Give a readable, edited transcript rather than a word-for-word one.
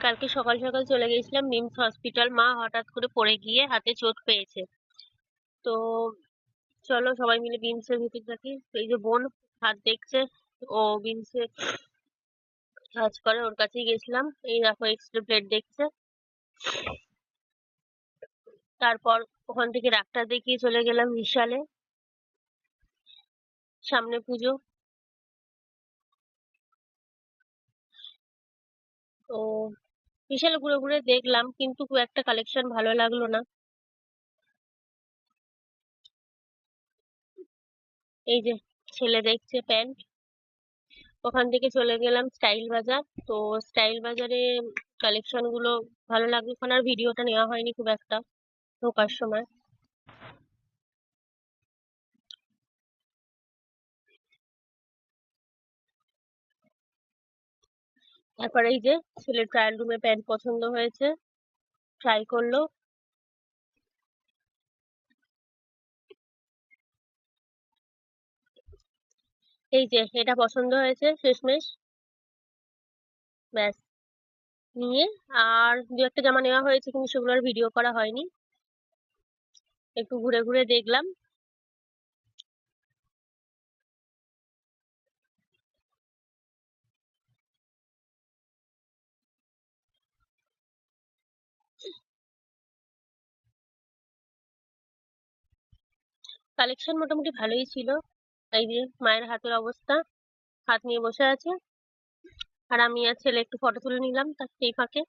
কালকে সকাল সকাল চলে গেছিলাম নিমস হসপিটাল। মা হঠাৎ করে পড়ে গিয়ে হাতে চোট পেয়েছে। তো চলো সবাই মিলে বিমসের ভিতর থাকি। এই যে বোন হাত দেখছে, ও বিমসে কাজ করে, ওর কাছেই গেছিলাম। এই দেখো এক্সরে প্লেট দেখছে। তারপর ওখান থেকে ডাক্তার দেখিয়ে চলে গেলাম বিশালে। সামনে পুজো, তো বিশালে ঘুরে ঘুরে দেখলাম, কিন্তু খুব একটা কালেকশন ভালো লাগলো না। এই যে ছেলে দেখছে প্যান্ট। ওখান থেকে চলে গেলাম স্টাইল বাজার। তো স্টাইল বাজারে কালেকশন গুলো ভালো লাগলো। ওখানে আর ভিডিওটা নেওয়া হয়নি খুব একটা ঢোকার সময়। তারপরে এই যে ছেলের ট্রায়াল রুমে প্যান্ট পছন্দ হয়েছে, ট্রাই করলো। এই যে এটা পছন্দ হয়েছে শেষমেশ, ব্যাস নিয়ে। আর দু একটা জামা নেওয়া হয়েছে, কিন্তু সেগুলো আর ভিডিও করা হয়নি। একটু ঘুরে ঘুরে দেখলাম। কালেকশন মোটামুটি ভালোই ছিল। এই যে মায়ের হাতের অবস্থা, হাত নিয়ে বসে আছে। আর আমি আর ছেলে একটু ফটো তুলে নিলাম তার সেই ফাঁকে।